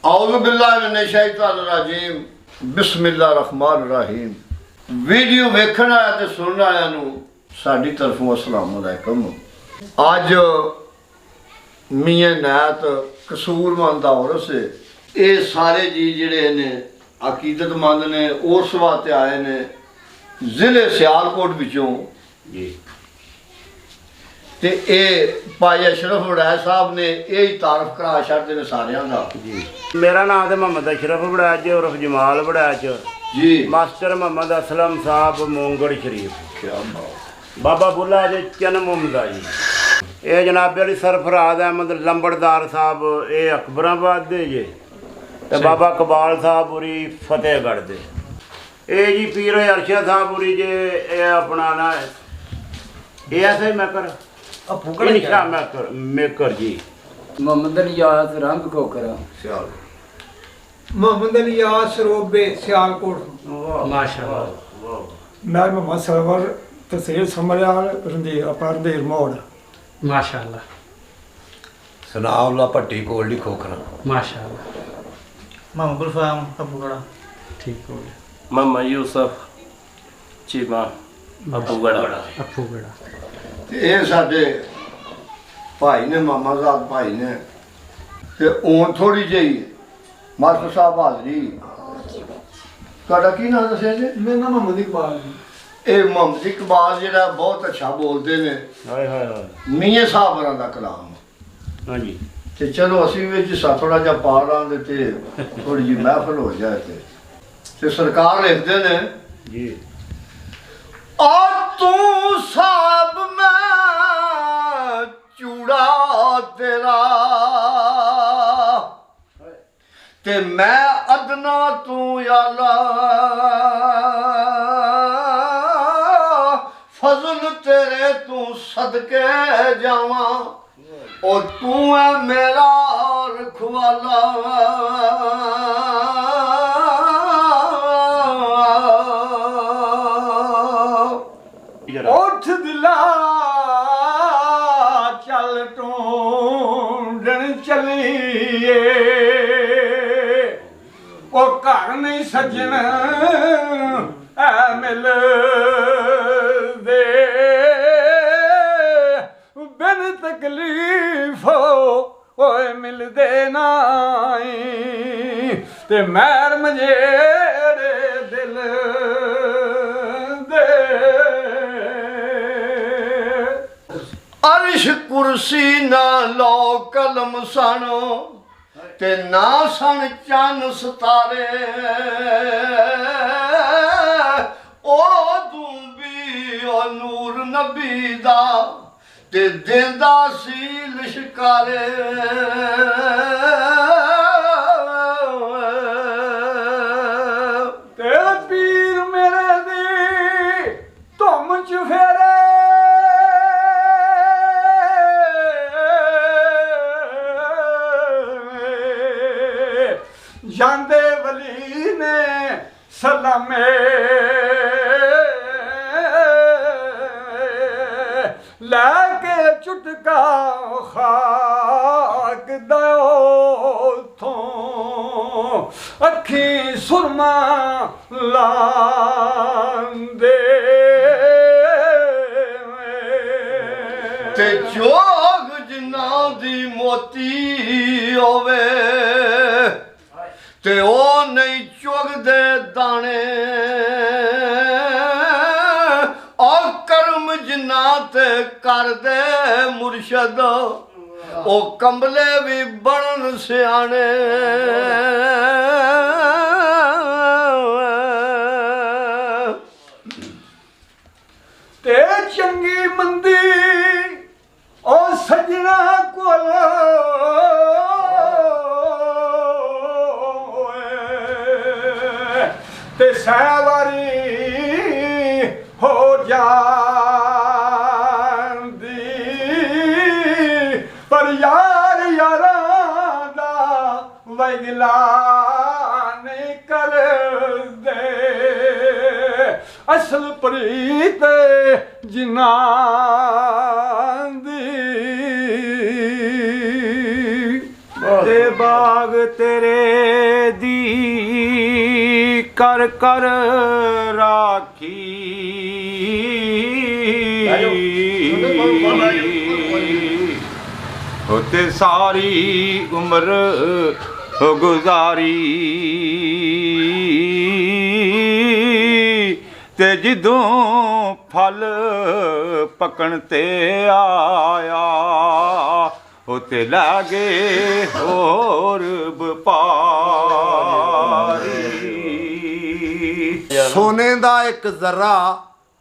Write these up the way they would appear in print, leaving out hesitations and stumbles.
औज़ु बिल्लाहि मिनश शैतानिर रजीम बिस्मिल्लाहिर रहमानिर रहीम। वीडियो वेखण आया ते सुनण आया नूं साडी तरफों अस्सलाम अलैकुम। अज मियां नायत कसूरमंद दा उर्स है। ये सारे जी जिहड़े ने अकीदतमंद ने उस वास्ते आए ने जिले सियालकोट विचों जी। ते भाई अशरफ वड़ैच साहब ने यही तारफ करा छड़ते ने सारियां दा जी। मेरा नाम तो मोहम्मद अशरफ वड़ैच उर्फ जमाल वड़ैच जी। मास्टर मोहम्मद असलम साहब मोंगड़ शरीफ। क्या बात। बाबा बुल्ला जी जन्म उमदा जी। ये जनाबे अली सरफराज अहमद लंबड़दार साहब ये अकबराबाद दे जे ते बाबा कबाल साहब उरी फतेहगढ़ दे। ये जी पीर अरशद साहब उरी जे ये अपना ना ये ऐसे मैं कर मेकर जी। मोहम्मद इलियास रंग खोखरा सियाल मोहम्मद इलियास रोबे सियालकोट। माशाअल्लाह। मैं मोहम्मद सरवर तहसील समरियाल रंधीर अपना रंधीर मोड़। माशाअल्लाह। सनाउल्ला भट्टी कोल्डी खोखरा। माशाअल्लाह। मोहम्मद गुलफाम अबूगढ़ा। ठीक हो गया। मोहम्मद यूसुफ चीमा अबूगढ़ा। अफूगढ़ा। ये साडे भाई ने मामाजाद भाई ने ते हूँ थोड़ी जी मास्टर साहब हाजरी तुहाडा की नाम दस्सिया जी? मेरा नाम मोहम्मद इकबाल है। ये मोहम्मद इकबाल जिहड़ा बहुत अच्छा बोलते ने हाय हाय हाय। मियां साहब होरां दा कलाम। हाँ जी। ते चलो असीं भी जिसा थोड़ा जिहा पा लांदे ते थोड़ी जी महफिल हो जाए ते सरकार लिखदे ने जी। तू साहब मैं चूड़ा तेरा ते मैं अदना तू आला फजल तेरे तू सदके जावा और तू है मेरा रखवाला। उठ दिला चल ढूंढन चलिए वो घर नहीं सजन ऐ मिल दे बिन तकलीफ ओए मिल दे नाई ते मैर मजेड़े दिल अर्श कुर्सी ना लो कलम सनो ते ना सन चन सितारे ओ तू भी ओ नूर नबी दा ते देंदा सी लिशकारे। तेरा पीर मेरे दी धुम च फेरे जांदे वली ने सलामे लैके चुटका खाक दो थों अखी सुरमा लांदे ते जोग जिन्ना दी मोती होवे ते ओ नहीं चुगदे दाने और कर्म जिन्ना ते कर दे मुर्शद ओ कंबले भी बनन सियाने। ते चंगी मंदी ओ सजना कोल ते सवारी हो जांदी पर यार यारां दा वगला नहीं कर दे असल प्रीत जिन्ना दी ते बाग तेरे ਕਰ ਕਰ ਰਾਖੀ ਹੋਤੇ ਸਾਰੀ ਉਮਰ ਗੁਜ਼ਾਰੀ ਤੇ ਜਦੋਂ ਫਲ ਪਕਣ ਤੇ ਆਇਆ ਹੋਤੇ ਲਾਗੇ ਹੋਰ ਵਪਾਰੀ। ਸੋਨੇ ਦਾ ਇੱਕ ਜ਼ਰਾ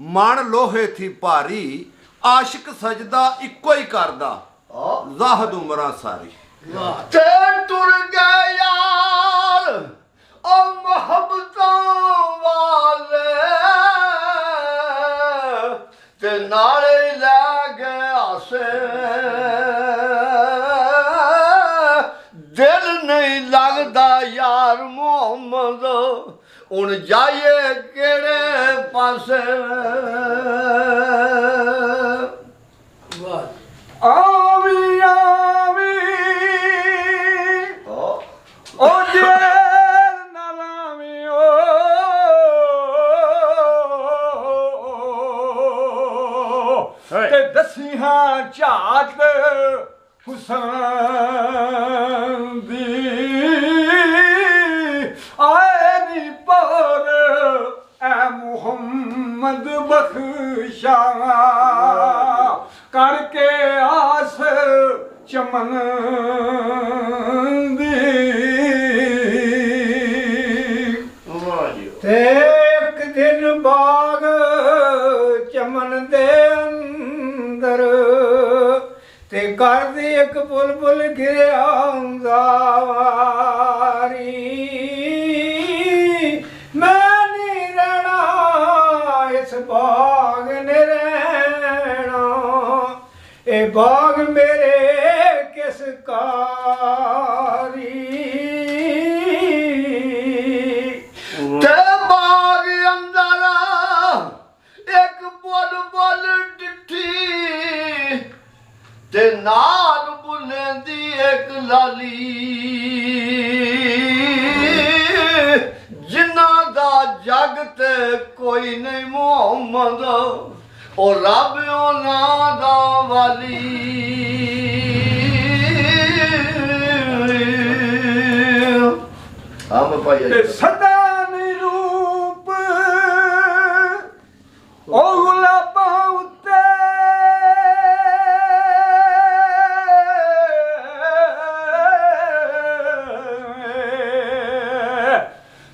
ਮਣ ਲੋਹੇ ਥੀ ਭਾਰੀ, ਆਸ਼ਿਕ ਸਜਦਾ ਇੱਕੋ ਹੀ ਕਰਦਾ ਜ਼ਾਹਦ ਉਮਰਾਂ ਸਾਰੀ। ਤੇ ਤੁਰ ਗਏ ਯਾਰ ਉਹ ਮੁਹੱਬਤਾਂ ਵਾਲੇ ਤੇ ਨਾਲੇ ਲੈ ਗਏ ਆਸੇ, ਦਿਲ ਨਹੀਂ ਲੱਗਦਾ ਯਾਰ ਮੁਹੰਮਦ ਹੁਣ ਜਾਈਏ ਕਿਹੜੇ ਪਾਸੇ। ਆਵੀ ਆਵੀ ਓ ਜੇਰ ਨਾਲਾਵੀ ਓ ਤੇ ਦਸੀਹਾਂ ਝਾਤ ਹੁਸਨ ਦੀ ਆਏ ਨੀ ਪਰ ਐ ਮੁਹੰਮਦ ਬਖਸ਼ਾ ਕਰਕੇ ਆਸ ਚਮਨ ਦੀ। ਤੇ ਇੱਕ ਦਿਨ ਬਾਗ ਚਮਨ ਦੇ ਅੰਦਰ ਤੇ ਕਰਦੀ ਇੱਕ ਬੁਲਬੁਲ ਘਿਰਿਆ ਜ਼ਾਰੀ। ਮੈਂ ਨੀ ਰਹਿਣਾ ਇਸ ਬਾਗ ਨੇ ਰਹਿਣਾ, ਇਹ ਬਾਗ ਮੇਰੇ ਕਿਸ ਕਾਰੀ। ਤੇ ਬਾਗ ਅੰਦਰ ਇੱਕ ਬੁਲਬੁਲ ਡਿੱਠੀ ਤੇ ਨਾਲ ਬੁੱਲਾਂ ਦੀ ਇੱਕ ਲਾਲੀ, ਜਿਨ੍ਹਾਂ ਦਾ ਜਗ ਤੇ ਕੋਈ ਨਹੀਂ ਮੁਹੰਮਦ ਉਹ ਰੱਬ ਉਹਨਾਂ ਦਾ ਵਾਲੀ। ਹਾਂ ਮੈਂ ਤੇ ਸਦਾ ਨਿਰੂਪ ਉਹ ਗੁਲਾਬਾਂ ਉੱਤੇ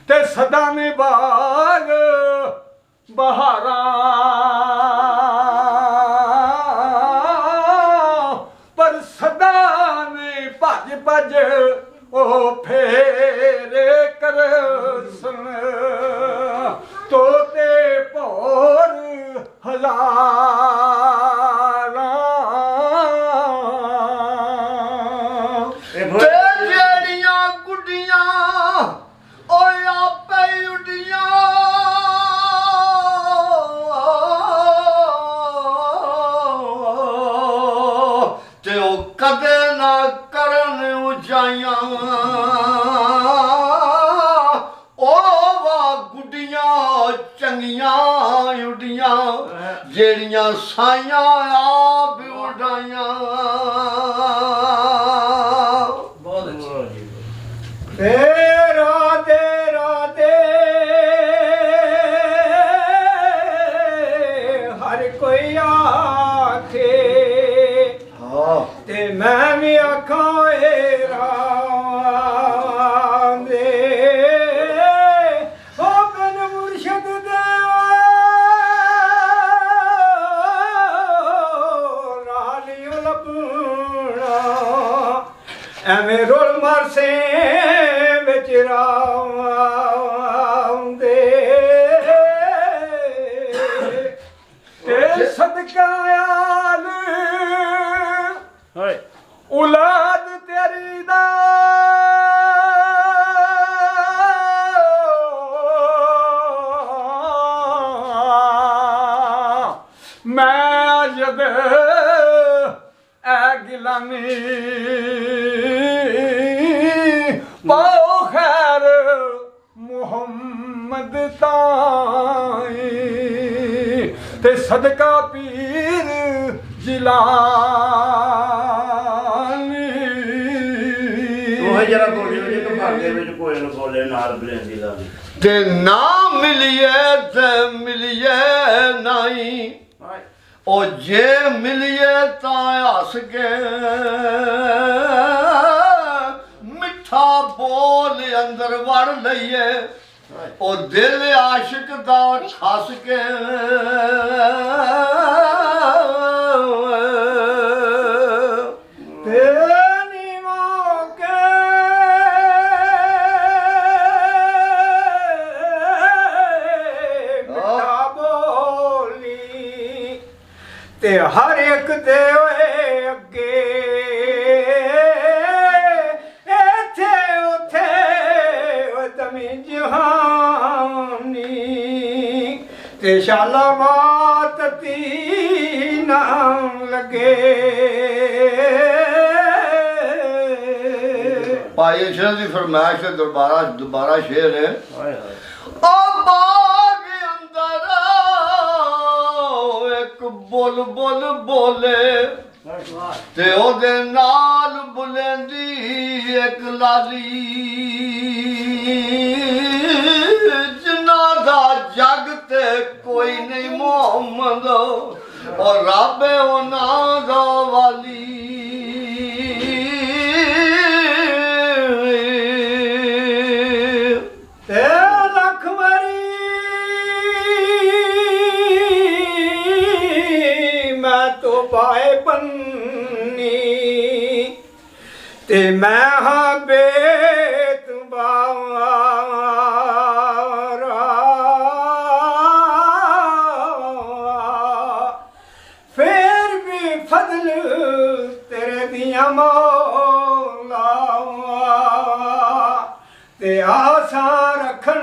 ਤੇ ਸਦਾ ਨੇ ਬਾਗ ਬਹਾਰਾਂ, ਪਰ ਸਦਾ ਨੇ ਭੱਜ ਭੱਜ ਉਹ ਫੇਰੇ ਕਰਸਨ ਤੋਤੇ ਭੋਰ ਹਜ਼ਾਰਾਂ। ਤੇ ਜਿਹੜੀਆਂ ਗੁੱਡੀਆਂ ਓਏ ਆਪੇ ਹੀ ਉੱਡੀਆਂ ਤੇ ਉਹ ਕਦੇ ਨਾ ਕਰਨ ਉਚਾਈਆਂ, ਉਹ ਵਾ ਗੁੱਡੀਆਂ ਚੰਗੀਆਂ ਉੱਡੀਆਂ ਜਿਹੜੀਆਂ ਸਾਈਆਂ ਆਪ ਉਡਾਈਆਂ। ਬਹੁਤ ਅੱਛੀ। ਤੇ ਰਾਧੇ ਰਾਧੇ ਹਰ ਕੋਈ ਆਖੇ ਤੇ ਮੈਂ ਵੀ ਆਖਾਂ ਏ ਰਾਮ ਦੇ ਹੋ ਬਿਨ ਮੁਰਸ਼ਦ ਦੇ ਰਾਲੀਓ ਲੱਭਣਾ ਐਵੇਂ ਰੋਲ ਮਾਰਸੇ ਵਿੱਚ ਰਾਮ ਦੇ ਤੇ ਸਦਕਾ ਆਲ ਔਲਾਦ ਤੇਰੀ ਦਾ ਮੈਂ ਜਦ ਐ ਗਿਲਾਨੀ ਪਾਓ ਖੈਰ ਮੁਹੰਮਦ ਆਮਦ ਤਾਈ ਤੇ ਸਦਕਾ ਪੀਰ ਜਿਲਾਨੀ ਉਹ ਜਰਾ ਬੋਲਿਓ ਜੇ ਘਰ ਦੇ ਵਿੱਚ ਕੋਈ ਨਾ ਬੋਲੇ ਨਾਲ ਬਲੇਂਦੀ ਦਾ ਵੀ ਤੇ ਨਾ ਮਿਲਿਏ ਤੇ ਮਿਲਿਏ ਨਹੀਂ ਉਹ ਜੇ ਮਿਲਿਏ ਤਾਂ ਹੱਸ ਕੇ ਮਿੱਠਾ ਬੋਲ ਅੰਦਰ ਵੜ ਲਈਏ ਉਹ ਦਿਲ ਆਸ਼ਿਕ ਦਾ ਖਸ ਕੇ ਤੇ ਹਰ ਇੱਕ ਦੇ ਓਏ ਅੱਗੇ ਇੱਥੇ ਉੱਥੇ ਓ ਤਮੀ ਜਹਾਨੀ ਤੇ ਸ਼ਾਲਾਵਾਤ ਤੀ ਨਾਮ ਲੱਗੇ ਭਾਈ ਅਸ਼ਰਫ ਦੀ ਫਰਮਾਇਸ਼ ਤੇ ਦੁਬਾਰਾ ਸ਼ੇਰ ਹੈ ਹਾਏ ਹਾਏ ਓ ਬਾਗ ਅੰਦਰ ਇੱਕ ਬੁਲਬੁਲ ਬੋਲੇ ਤੇ ਉਹਦੇ ਨਾਲ ਬੁਲੰਦੀ ਇੱਕ ਲਾਲੀ ਜਿਨ੍ਹਾਂ ਦਾ ਜਗ ਤੇ ਕੋਈ ਨਹੀਂ ਮੁਹੰਮਦ ਔਰ ਰੱਬ ਉਹਨਾਂ ਦਾ ਵਾਲੀ ਤੇ ਲੱਖ ਵਾਰੀ ਮੈਂ ਤੋ ਪਾਏ ਪੰਨੀ ਤੇ ਮੈਂ ਹਾਂ ਬੇਤਬਾਰਾ ਫੇਰ ਵੀ ਫਜ਼ਲ ਤੇਰੇ ਦੀਆਂ ਮੌਲਾ ਤੇ ਆਸਾ ਰੱਖਣ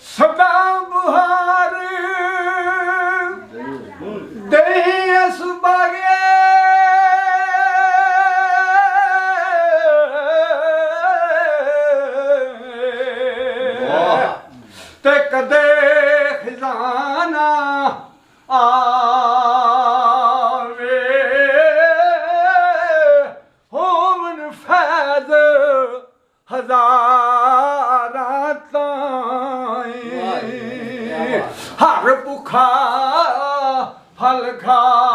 ਸਦਾ ਬੁਹਾਰ ਦੇ ਇਸ ਬਾਗੇ ਤੇ ਕਦੇ ਖਜ਼ਾਨਾ ਆਵੇ ਹੋਮਨ ਫੈਜ਼ ਹਜ਼ਾਰਾਂ ਤਾਈਂ ਹਰ ਭੁੱਖਾ ਫਲ ਖਾਵੇ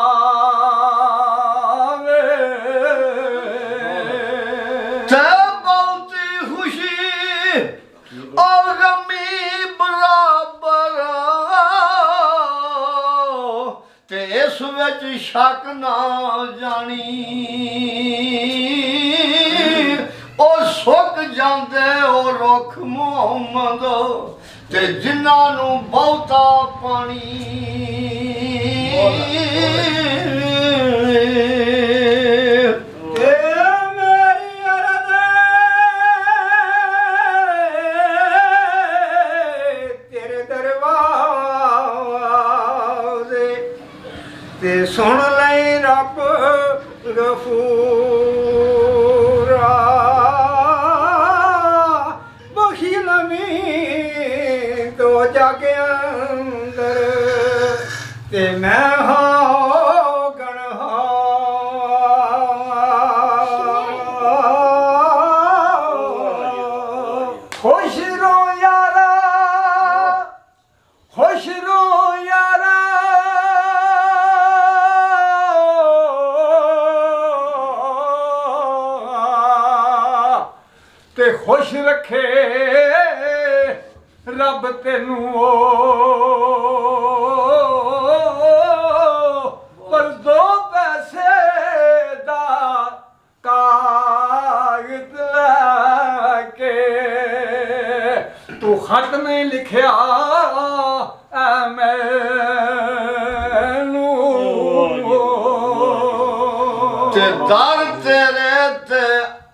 ਤੇ ਬਹੁਤੀ ਖੁਸ਼ੀ ਔਰ ਗਮੀ ਬਰਾਬਰ ਤੇ ਇਸ ਵਿੱਚ ਸ਼ੱਕ ਨਾ ਜਾਣੀ ਉਹ ਸੁੱਕ ਜਾਂਦੇ ਉਹ ਰੁੱਖ ਮੁਹੰਮਦ ਤੇ ਜਿਨ੍ਹਾਂ ਨੂੰ ਬਹੁਤਾ ਪਾਣੀ ਤੇ ਸੁਣ ਲੈ ਰੱਬ ਗਫੂਰਾ ਬਖੀਲ ਮੀ ਤੋ ਜਗ ਅੰਦਰ ਤੇ ਮੈਂ ਹਾਂ ਗਣ ਖੁਸ਼ ਰੋ ਯਾਰਾ ਖੁਸ਼ ਰੋ ਯਾਰਾ ਤੇ ਖੁਸ਼ ਰੱਖੇ ਰੱਬ ਤੈਨੂੰ ਪਰ ਦੋ ਪੈਸੇ ਦਾ ਕਾਗਜ਼ ਲੈ ਕੇ ਤੂੰ ਖਤ ਨਹੀਂ ਲਿਖਿਆ ਐ ਮੈਨੂੰ ਤੇ ਦਰ ਤੇਰੇ ਤੇ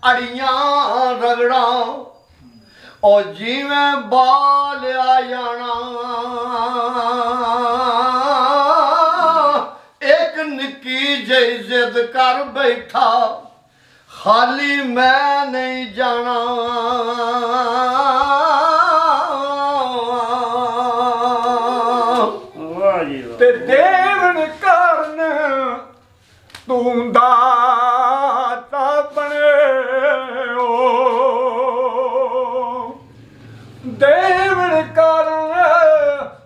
ਅੜੀਆਂ ਰਗੜਾਂ ਉਹ ਜਿਵੇਂ ਬਾਲ ਆ ਜਾਣਾ ਇੱਕ ਨਿੱਕੀ ਜਿਹੀ ਜ਼ਿੱਦ ਕਰ ਬੈਠਾ ਖਾਲੀ ਮੈਂ ਨਹੀਂ ਜਾਣਾ ਵਾਹ ਜੀ ਵਾਹ। ਤੇ ਦੇਵਨ ਕਾਰਨ ਤੂੰ ਦਾਤਾ ਬਣਿਓ ਦੇਵਨ ਕਾਰਨ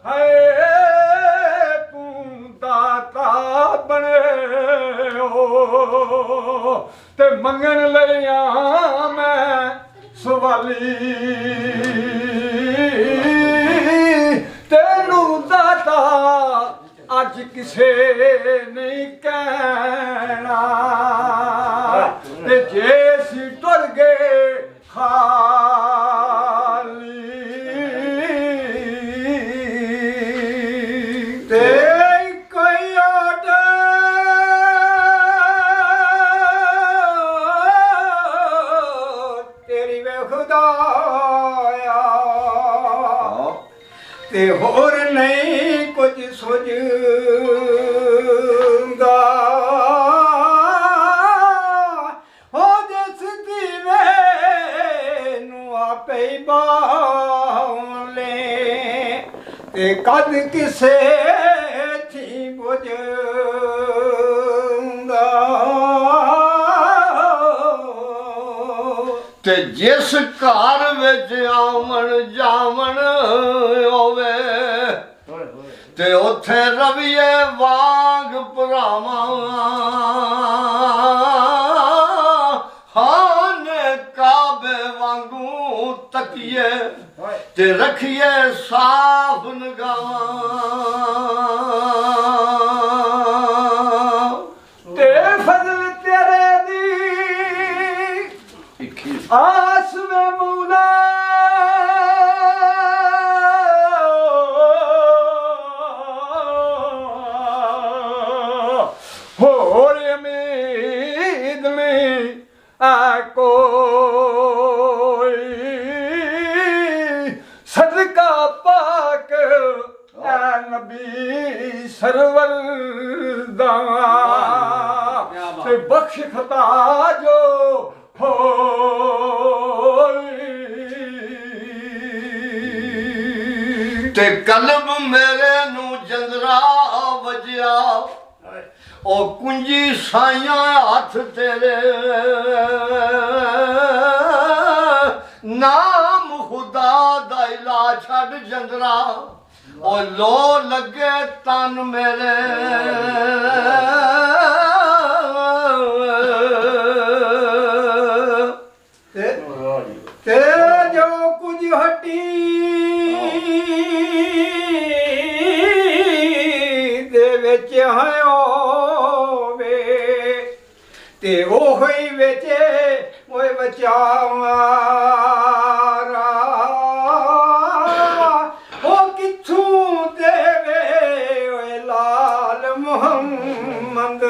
ਹੈ ਤੂੰ ਦਾਤਾ ਬਣਿਓ ਤੇ ਮੰਗਣ ਲਈ ਆ ਮੈਂ ਸਵਾਲੀ ਤੈਨੂੰ ਦਾਤਾ ਅੱਜ ਕਿਸੇ ਨਹੀਂ ਕਹਿਣਾ ਤੇ ਜੇ ਅਸੀਂ ਟੁਰ ਗਏ ਖਾਲੀ ਤੇ ਕੋਈ ਤੇਰੀ ਵੇ ਖੁਦਾਇਆ ਤੇ ਹੋਰ ਨਹੀਂ ਕੁਝ ਸੁਝਦਾ ਹੋ ਜਿਸ ਦੀਵੇ ਨੂੰ ਆਪੇ ਹੀ ਬਾਲੇ ਤੇ ਕਦ ਕਿਸੇ ਥੀ ਬੁਝਦਾ ਤੇ ਜਿਸ ਘਰ ਵਿੱਚ ਆਵਣ ਜਾਵਣ ਹੋਵੇ ਤੇ ਉੱਥੇ ਰਵੀਏ ਵਾਂਗ ਭਰਾਵਾਂ ਹਾਨੇ ਕਾਬੇ ਵਾਂਗੂ ਤਕੀਏ ਤੇ ਰੱਖੀਏ ਸਾਫ ਨਿਗਾਹਾਂ ਤੇ ਫਜ਼ਲ ਤੇਰੇ ਦੀ ਆਸ ਵੇ ਮੌਲਾ ਹੋਰ ਉਮੀਦ ਨਹੀਂ ਆ ਕੋਈ ਸਦਕਾ ਪਾਕ ਐ ਨਬੀ ਸਰਵਰ ਦਾ ਤੇ ਬਖਸ਼ ਖਤਾ ਜੋ ਹੋਈ ਤੇ ਕਲਬ ਮੇਰੇ ਨੂੰ ਜੰਦਰਾ ਵਜਿਆ ਉਹ ਕੁੰਜੀ ਸਾਈਆਂ ਹੱਥ ਤੇਰੇ ਨਾਮ ਖੁਦਾ ਦਾ ਇਲਾ ਛੱਡ ਜੰਦਰਾ ਉਹ ਲੋ ਲੱਗੇ ਤਨ ਮੇਰੇ ਤੇ ਜੋ ਕੁਝ ਹਟੀ ਦੇ ਵਿੱਚ ਹੋਵੇ ਤੇ ਉਹ ਹੀ ਵਿੱਚ ਓਏ ਬਚਾਵਾਰਾ ਉਹ ਕਿੱਥੋਂ ਦੇਵੇ ਓਏ ਲਾਲ ਮੁਹੰਮਦ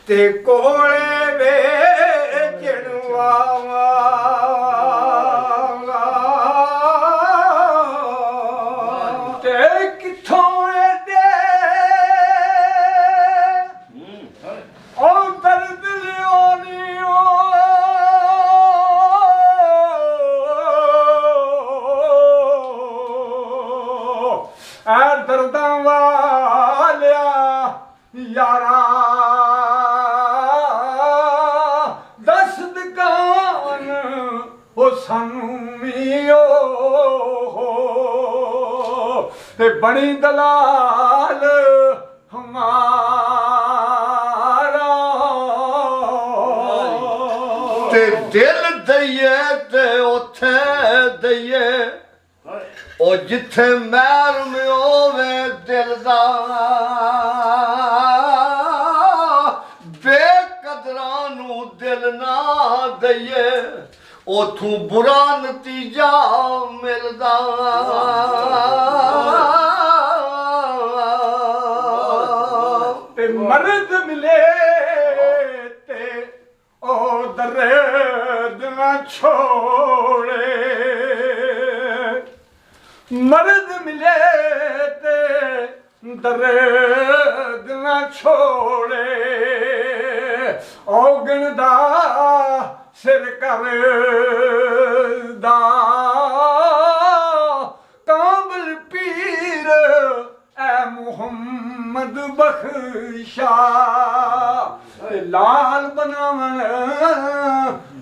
ਤੇ ਕੋਲੇ ਵੇਚਣਵਾ ਦਰਦਾਂ ਵਾਲਿਆ ਯਾਰਾ ਦਸ ਦੁਕਾਨ ਉਹ ਸਾਨੂੰ ਮੀਓ ਤੇ ਬਣੀ ਦਲਾਲ ਹਮਾਰਾ ਤੇ ਦਿਲ ਦਈਏ ਤੇ ਉੱਥੇ ਦਈਏ ਉਹ ਜਿੱਥੇ ਮਹਿਰਮ ਹੋਵੇ ਦਿਲ ਦਾ ਬੇਕਦਰਾਂ ਨੂੰ ਦਿਲ ਨਾ ਦਈਏ ਉਥੋਂ ਬੁਰਾ ਨਤੀਜਾ ਮਿਲਦਾ ਤੇ ਮਰਦ ਮਿਲੇ ਤੇ ਉਹ ਦਰਦ ਨਾ ਛੋੜੇ ਮਰਦ ਮਿਲੇ ਤੇ ਦਰਦ ਨਾ ਛੋੜੇ ਔਗਣ ਦਾ ਸਿਰ ਕਰਦਾ ਕਾਬਲ ਪੀਰ ਐ ਮੁਹੰਮਦ ਬਖਸ਼ਾ ਤੇ ਲਾਲ ਬਣਾਵਣ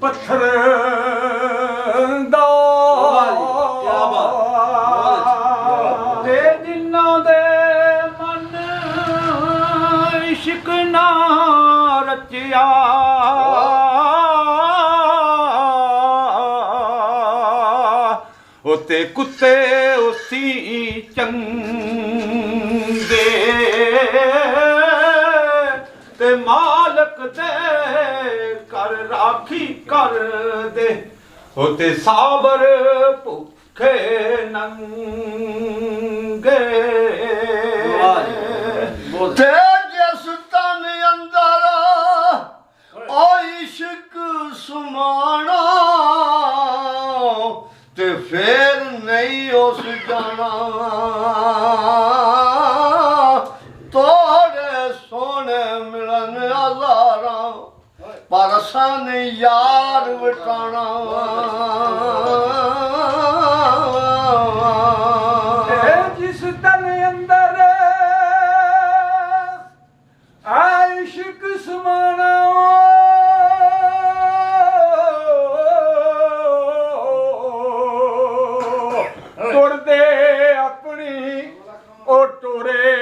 ਪੱਥਰ ਦਾ ਤੇ ਜਿਨ੍ਹਾਂ ਦੇ ਮਨ ਇਸ਼ਕ ਨਾ ਰਚਿਆ ਉਤੇ ਕੁੱਤੇ ਉਸੀ ਚੰਗੇ ਤੇ ਮਾਲਕ ਦੇ ਕਰ ਰਾਖੀ ਕਰਦੇ ਉਤੇ ਸਾਬਰ ਭੁੱਖੇ ਨੰਗੇ ਤੇ ਜਿਸ ਤਨ ਅੰਦਰ ਓ ਇਸ਼ਕ ਸਮਾਣਾ ਤੇ ਫੇਰ ਨਹੀਂ ਉਸ ਜਾਣਾ ਤੋੜੇ ਸੋਹਣੇ ਮਿਲਨ ਹਜ਼ਾਰਾਂ ਪਰ ਅਸਾਂ ਨੇ ਯਾਰ ਵਟਾਣਾ ਜਿਸ ਤਨ ਅੰਦਰ ਆਸ਼ਿਕ ਸਮਾਣਾ ਤੁਰਦੇ ਆਪਣੀ ਉਹ ਟੁਰੇ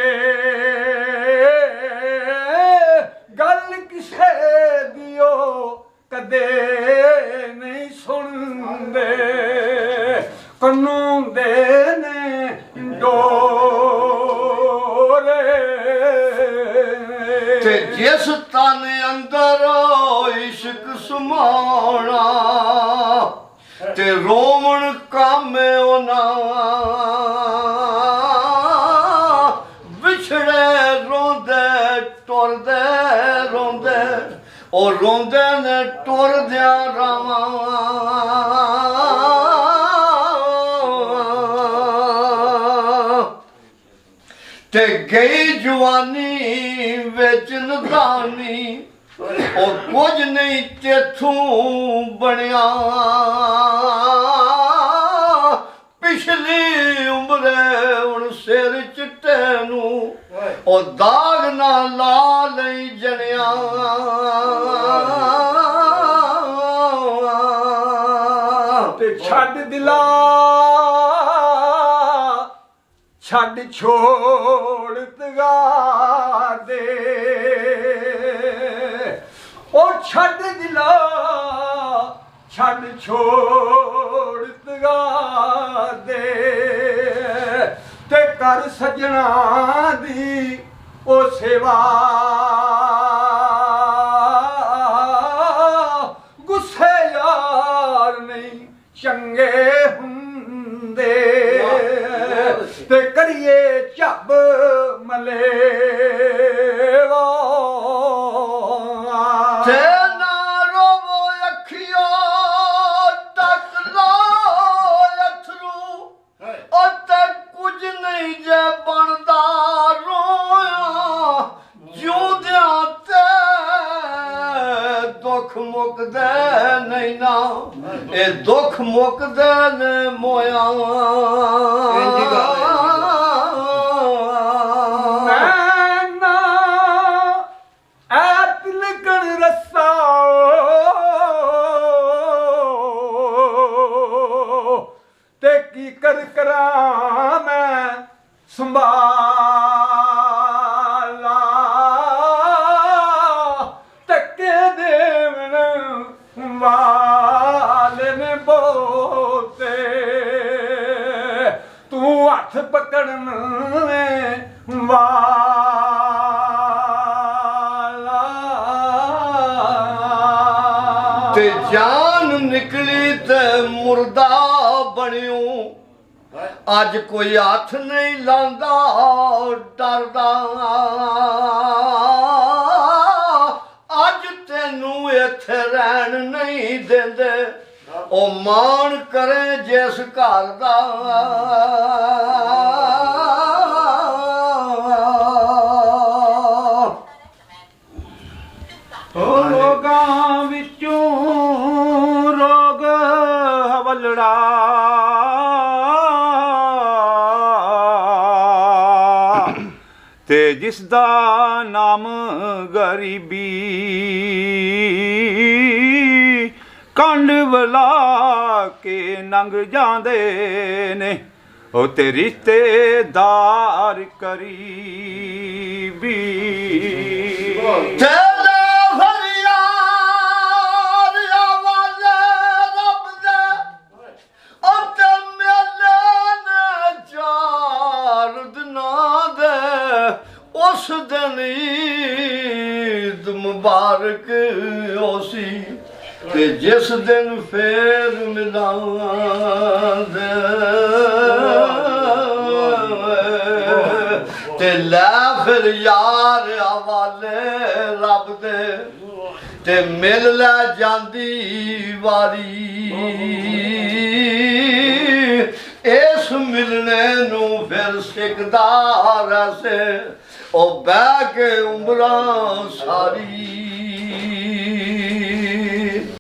ਗੱਲ ਕਿਸੇ ਦਿਓ ਕਦੇ ਨਹੀਂ ਸੁਣਦੇ ਕਾਨੂੰਨ ਦੇ ਨੇ ਡੋਰੇ ਤੇ ਜਿਸ ਤਨ ਅੰਦਰ ਇਸ਼ਕ ਸਮਾਉਣਾ ਤੇ ਰੋਵਣ ਕਾਮੇ ਉਹਨਾਂ ਵਿਛੜੇ ਰੋਂਦੇ ਟੁਰਦੇ ਰੋਂਦੇ ਉਹ ਰੋਂਦੇ ਨੇ ਟੁਰਦਿਆਂ ਰਾਵਾਂ ਤੇ ਗਈ ਜਵਾਨੀ ਵਿੱਚ ਨਦਾਨੀ ਉਹ ਕੁਝ ਨਹੀਂ ਤੇਥੋਂ ਬਣਿਆ ਪਿਛਲੀ ਉਮਰੇ ਹੁਣ ਸਿਰ ਚਿੱਟੇ ਨੂੰ ਉਹ ਦਾਗ ਨਾ ਲਾ ਲਈ ਜਣਿਆ ਤੇ ਛੱਡ ਦਿਲਾ ਛੱਡ ਛੋੜ ਤਗਾ ਦੇ ਉਹ ਛੱਡ ਦਿਲਾ ਛੱਡ ਛੋੜ ਤਗਾ ਦੇ ਤੇ ਕਰ ਸਜਣਾ ਦੀ ਉਹ ਸੇਵਾ ਗੁੱਸੇ ਯਾਰ ਨਹੀਂ ਚੰਗੇ ਹੁੰਦੇ ਤੇ ਕਰੀਏ ਝੱਬ ਮਲੇਵਾ ਤੇ ਨਾ ਰੋਵੋ ਅੱਖੀਓ ਤੱਕ ਲੋ ਅਥਰੂ ਉਹ ਤੇ ਕੁਝ ਨਹੀਂ ਜੇ ਬਣਦਾ ਰੋਇਆ ਜਿਉਂਦਿਆਂ ਤੇ ਦੁੱਖ ਮੁੱਕਦੇ ਨਹੀਂ ਨਾ ਇਹ ਦੁੱਖ ਮੁੱਕਦੇ ਨੇ ਮੋਇਆ ਤੇ ਕੀ ਕਰਾਂ ਮੈਂ ਸੰਭਾਲਾ ਤੱਕੇ ਦੇਵਨ ਵਾਲੇ ਨੇ ਬੋਤੇ ਤੂੰ ਹੱਥ ਪਕੜਨ ਵਾਲਾ ਤੇ ਜਾਨ ਨਿਕਲੀ ਤੇ ਮੁਰਦਾ ਬਣਿਓ ਅੱਜ ਕੋਈ ਹੱਥ ਨਹੀਂ ਲਾਂਦਾ ਡਰਦਾ ਅੱਜ ਤੈਨੂੰ ਇੱਥੇ ਰਹਿਣ ਨਹੀਂ ਦਿੰਦੇ ਉਹ ਮਾਣ ਕਰੇ ਜਿਸ ਘਰ ਦਾ ਲੋਕਾਂ ਵਿੱਚੋਂ ਬੜਾ ਤੇ ਜਿਸ ਦਾ ਨਾਮ ਗਰੀਬੀ ਕੰਡ ਵਲਾ ਕੇ ਲੰਘ ਜਾਂਦੇ ਨੇ ਉਹ ਤੇ ਰਿਸ਼ਤੇਦਾਰ ਕਰੀਬੀ ਤੇਰਾ ਫਰਿਆਦ ਆਵਾਜ਼ੇ ਰੱਬ ਦੇ ਅਤੇ ਮੇਲੇ ਨੇ ਚਾਰ ਦਿਨਾਂ ਦੇ ਉਸ ਦਿਨ ਈਦ ਮੁਬਾਰਕ ਹੋਸੀ ਤੇ ਜਿਸ ਦਿਨ ਫੇਰ ਮਿਲਾਂਦੇ ਤੇ ਲੈ ਫਿਰ ਯਾਰ ਹਵਾਲੇ ਰੱਬ ਦੇ ਤੇ ਮਿਲ ਲੈ ਜਾਂਦੀ ਵਾਰੀ ਇਸ ਮਿਲਣੇ ਨੂੰ ਫਿਰ ਸਿੱਖਦਾ ਰਸੇ ਉਹ ਬਹਿ ਕੇ ਉਮਰਾਂ ਸਾਰੀ